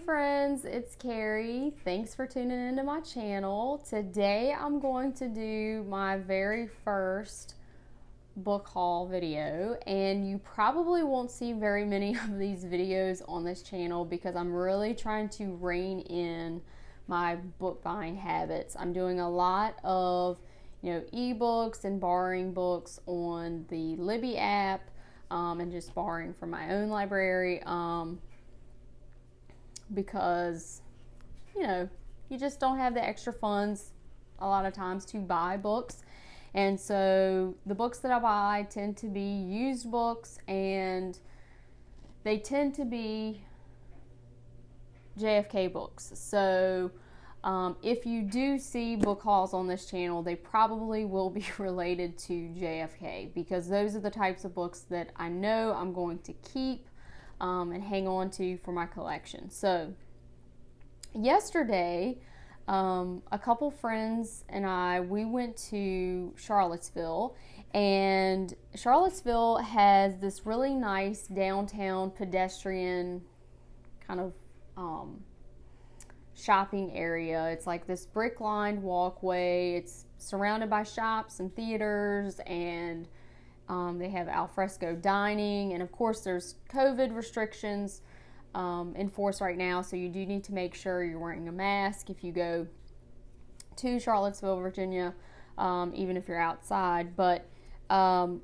friends, it's Carrie. Thanks for tuning into my channel. Today I'm going to do my very first book haul video, and you probably won't see very many of these videos on this channel because I'm really trying to rein in my book buying habits. I'm doing a lot of ebooks and borrowing books on the Libby app, and just borrowing from my own library, because you just don't have the extra funds a lot of times to buy books. And so the books that I buy tend to be used books, and they tend to be JFK books. So if you do see book hauls on this channel, they probably will be related to JFK, because those are the types of books that I know I'm going to keep and hang on to for my collection. So yesterday, a couple friends and we went to Charlottesville, and Charlottesville has this really nice downtown pedestrian kind of shopping area. It's like this brick lined walkway. It's surrounded by shops and theaters, and they have alfresco dining, and of course there's COVID restrictions in force right now, so you do need to make sure you're wearing a mask if you go to Charlottesville, Virginia, even if you're outside. But our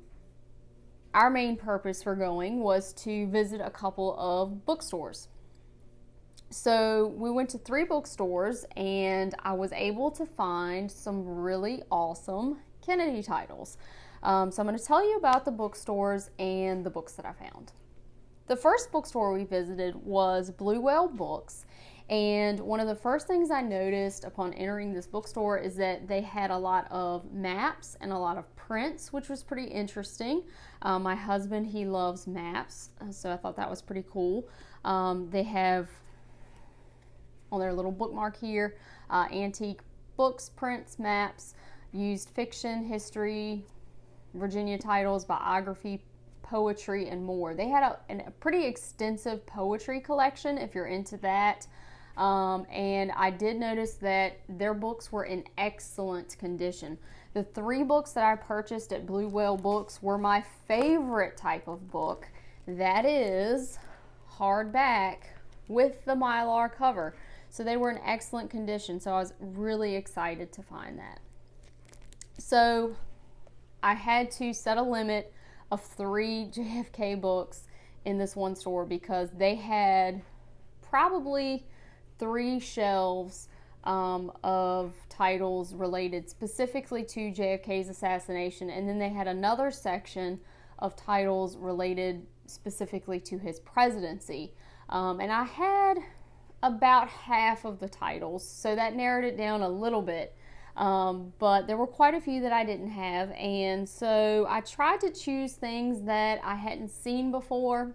main purpose for going was to visit a couple of bookstores. So we went to 3 bookstores, and I was able to find some really awesome Kennedy titles. So I'm going to tell you about the bookstores and the books that I found. The first bookstore we visited was Blue Whale Books, and one of the first things I noticed upon entering this bookstore is that they had a lot of maps and a lot of prints, which was pretty interesting. My husband, he loves maps, so I thought that was pretty cool. They have on their little bookmark here, antique books, prints, maps, used fiction, history, Virginia titles, biography, poetry, and more. They had a pretty extensive poetry collection if you're into that. And I did notice that their books were in excellent condition. The 3 books that I purchased at Blue Whale Books were my favorite type of book. That is hardback with the Mylar cover. So they were in excellent condition. So I was really excited to find that. So I had to set a limit of 3 JFK books in this one store because they had probably 3 shelves of titles related specifically to JFK's assassination, and then they had another section of titles related specifically to his presidency. And I had about half of the titles, so that narrowed it down a little bit. But there were quite a few that I didn't have, and so I tried to choose things that I hadn't seen before.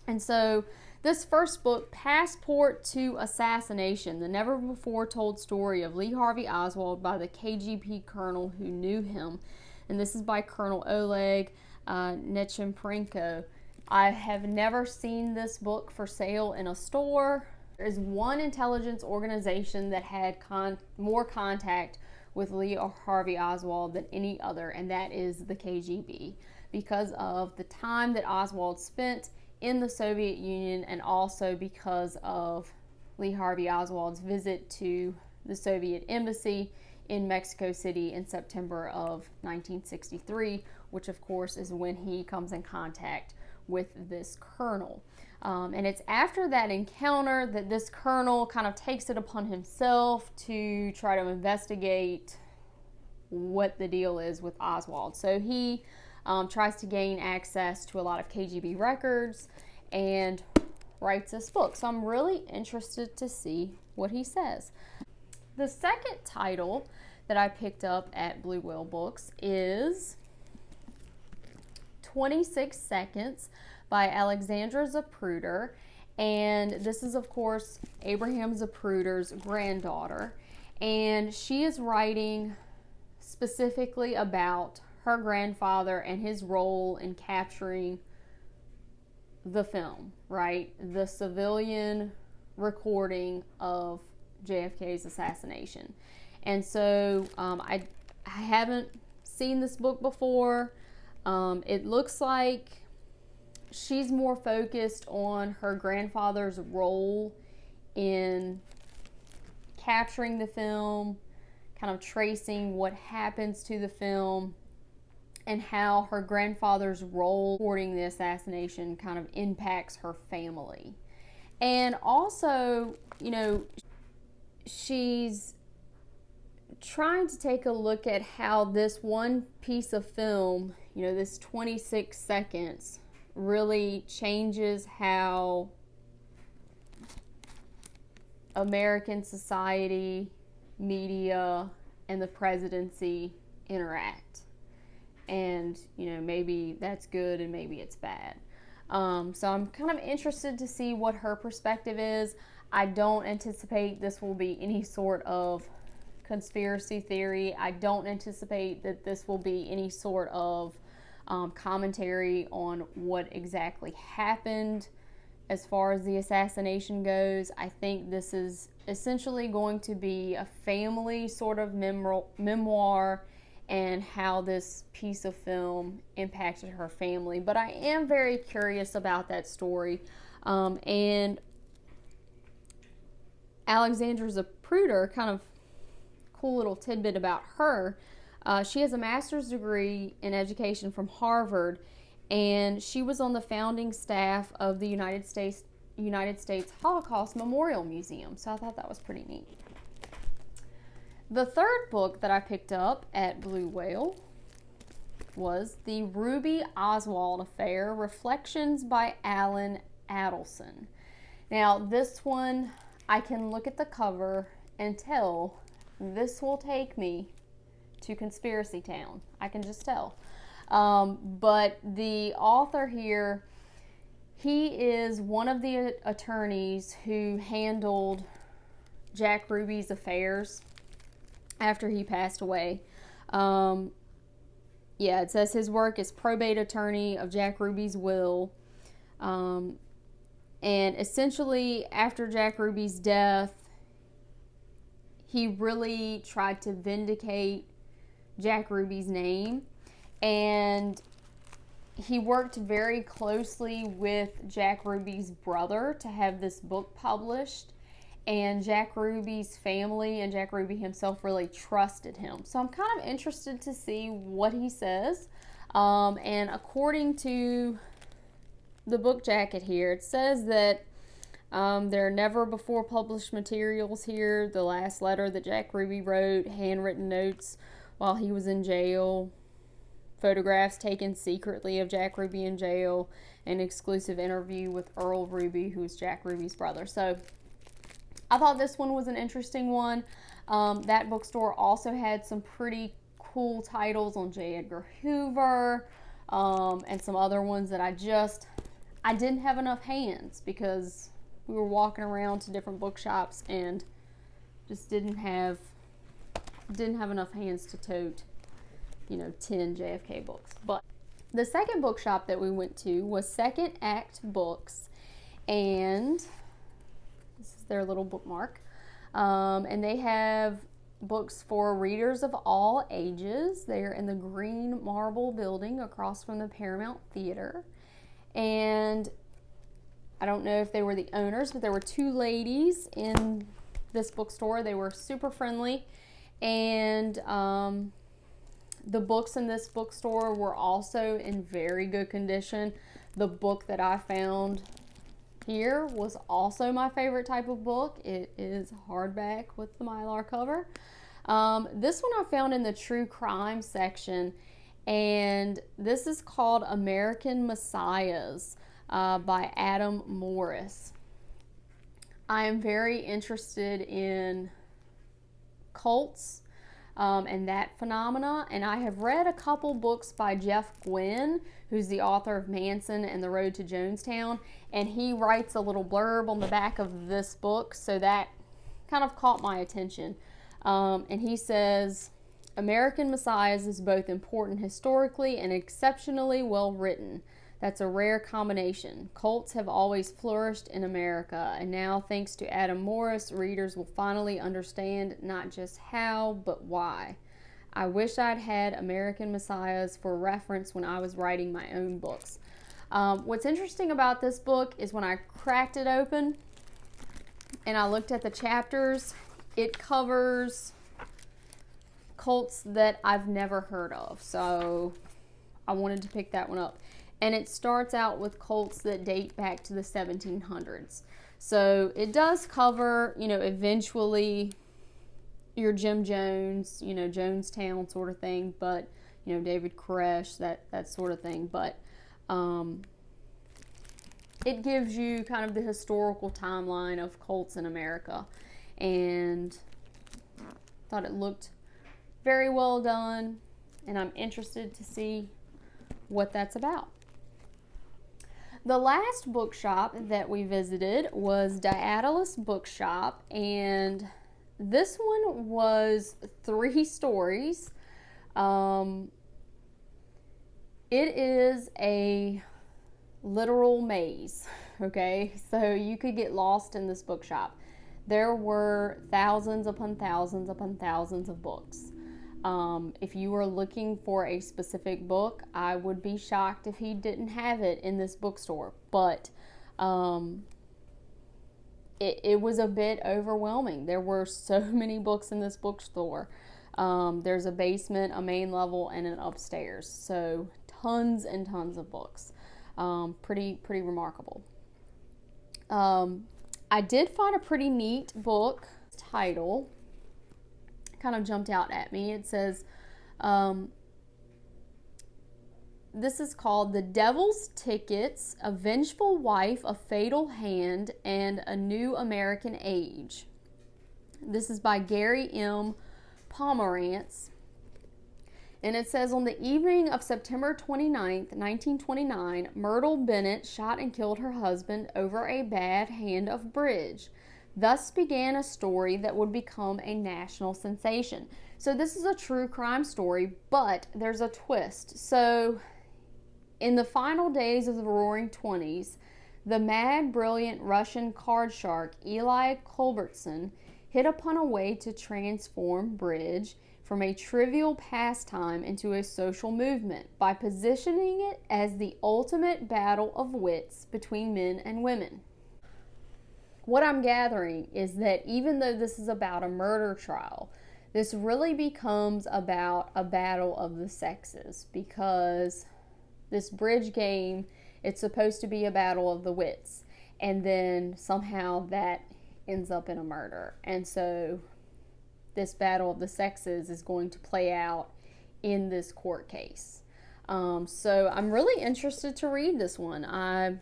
And so this first book, Passport to Assassination, the never-before-told story of Lee Harvey Oswald by the KGB colonel who knew him. And this is by Colonel Oleg Nechemprenko. I have never seen this book for sale in a store. There is one intelligence organization that had more contact with Lee Harvey Oswald than any other, and that is the KGB, because of the time that Oswald spent in the Soviet Union, and also because of Lee Harvey Oswald's visit to the Soviet embassy in Mexico City in September of 1963, which of course is when he comes in contact with this colonel. And it's after that encounter that this colonel kind of takes it upon himself to try to investigate what the deal is with Oswald. So he tries to gain access to a lot of KGB records and writes this book. So I'm really interested to see what he says. The second title that I picked up at Blue Whale Books is 26 Seconds by Alexandra Zapruder, and this is of course Abraham Zapruder's granddaughter, and she is writing specifically about her grandfather and his role in capturing the film, right? The civilian recording of JFK's assassination. And so I haven't seen this book before. It looks like she's more focused on her grandfather's role in capturing the film, kind of tracing what happens to the film, and how her grandfather's role reporting the assassination kind of impacts her family. And also, you know, she's trying to take a look at how this one piece of film, you know, this 26 seconds, really changes how American society, media, and the presidency interact. And, you know, maybe that's good and maybe it's bad. So I'm kind of interested to see what her perspective is. I don't anticipate this will be any sort of conspiracy theory. I don't anticipate that this will be any sort of commentary on what exactly happened as far as the assassination goes. I think this is essentially going to be a family sort of memoir and how this piece of film impacted her family. But I am very curious about that story. And Alexandra Zapruder, kind of cool little tidbit about her. She has a master's degree in education from Harvard, and she was on the founding staff of the United States Holocaust Memorial Museum. So I thought that was pretty neat. The third book that I picked up at Blue Whale was The Ruby Oswald Affair, Reflections by Alan Adelson. Now, this one, I can look at the cover and tell this will take me to Conspiracy Town. I can just tell. But the author here, he is one of the attorneys who handled Jack Ruby's affairs after he passed away. It says his work is probate attorney of Jack Ruby's will. And essentially, after Jack Ruby's death, he really tried to vindicate Jack Ruby's name. And he worked very closely with Jack Ruby's brother to have this book published. And Jack Ruby's family and Jack Ruby himself really trusted him. So I'm kind of interested to see what he says. And according to the book jacket here, it says that there are never before published materials here. The last letter that Jack Ruby wrote, handwritten notes while he was in jail, photographs taken secretly of Jack Ruby in jail, an exclusive interview with Earl Ruby, who's Jack Ruby's brother. So I thought this one was an interesting one. That bookstore also had some pretty cool titles on J. Edgar Hoover, and some other ones that I didn't have enough hands because we were walking around to different bookshops and just didn't have enough hands to tote, 10 JFK books. But the second bookshop that we went to was Second Act Books, and this is their little bookmark. And they have books for readers of all ages. They're in the green marble building across from the Paramount Theater. And I don't know if they were the owners, but there were two ladies in this bookstore. They were super friendly. And the books in this bookstore were also in very good condition. The book that I found here was also my favorite type of book. It is hardback with the Mylar cover. This one I found in the true crime section, and this is called American Messiahs by Adam Morris. I am very interested in cults and that phenomena, and I have read a couple books by Jeff Gwynne, who's the author of Manson and The Road to Jonestown, and he writes a little blurb on the back of this book, so that kind of caught my attention. And he says, American Messiahs is both important historically and exceptionally well written. That's a rare combination. Cults have always flourished in America, and now, thanks to Adam Morris, readers will finally understand not just how, but why. I wish I'd had American Messiahs for reference when I was writing my own books. What's interesting about this book is when I cracked it open and I looked at the chapters, it covers cults that I've never heard of. So I wanted to pick that one up. And it starts out with cults that date back to the 1700s. So it does cover, eventually your Jim Jones, Jonestown sort of thing, but, David Koresh, that sort of thing. But it gives you kind of the historical timeline of cults in America. And thought it looked very well done, and I'm interested to see what that's about. The last bookshop that we visited was Diablos Bookshop, and this one was 3 stories. It is a literal maze, okay? So you could get lost in this bookshop. There were thousands upon thousands upon thousands of books. If you were looking for a specific book, I would be shocked if he didn't have it in this bookstore. But it was a bit overwhelming. There were so many books in this bookstore. There's a basement, a main level, and an upstairs. So tons and tons of books. Pretty remarkable. I did find a pretty neat book title. Kind of jumped out at me. It says, this is called The Devil's Tickets, A Vengeful Wife, A Fatal Hand, and A New American Age. This is by Gary M. Pomerantz. And it says, on the evening of September 29th, 1929, Myrtle Bennett shot and killed her husband over a bad hand of bridge. Thus began a story that would become a national sensation. So this is a true crime story, but there's a twist. So in the final days of the Roaring Twenties, the mad, brilliant Russian card shark Eli Culbertson hit upon a way to transform bridge from a trivial pastime into a social movement by positioning it as the ultimate battle of wits between men and women. What I'm gathering is that even though this is about a murder trial, this really becomes about a battle of the sexes, because this bridge game, it's supposed to be a battle of the wits, and then somehow that ends up in a murder. And so this battle of the sexes is going to play out in this court case. So I'm really interested to read this one.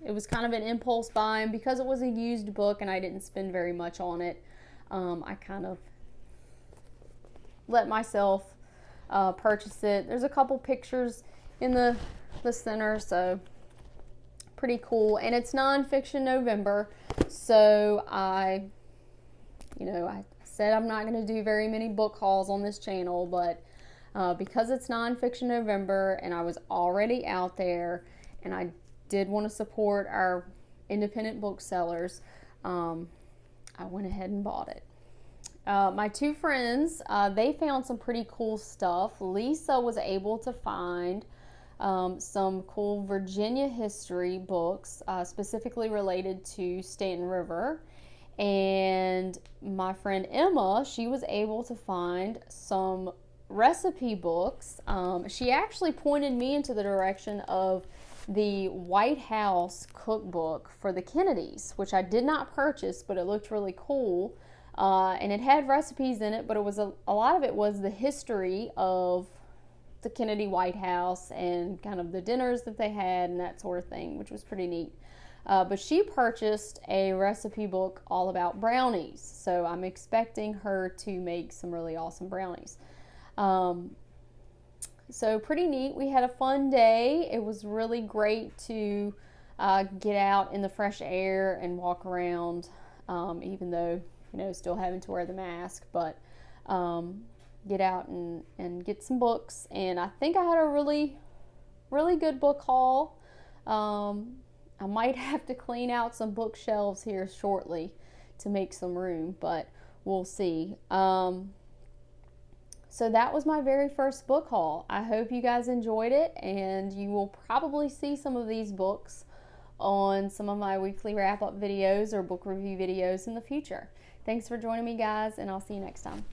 It was kind of an impulse buy, and because it was a used book and I didn't spend very much on it, I kind of let myself purchase it. There's a couple pictures in the center, so pretty cool. And it's nonfiction November, so I said I'm not going to do very many book hauls on this channel, but because it's nonfiction November and I was already out there and I did want to support our independent booksellers, I went ahead and bought it. My 2 friends, they found some pretty cool stuff. Lisa was able to find some cool Virginia history books, specifically related to Stanton River. And my friend Emma, she was able to find some recipe books. She actually pointed me into the direction of the White House cookbook for the Kennedys, which I did not purchase, but it looked really cool. And it had recipes in it, but it was a lot of it was the history of the Kennedy White House and kind of the dinners that they had and that sort of thing, which was pretty neat. But she purchased a recipe book all about brownies, so I'm expecting her to make some really awesome brownies. So pretty neat. We had a fun day. It was really great to get out in the fresh air and walk around, even though, still having to wear the mask, but get out and get some books. And I think I had a really really good book haul. I might have to clean out some bookshelves here shortly to make some room, but we'll see. So that was my very first book haul. I hope you guys enjoyed it, and you will probably see some of these books on some of my weekly wrap-up videos or book review videos in the future. Thanks for joining me, guys, and I'll see you next time.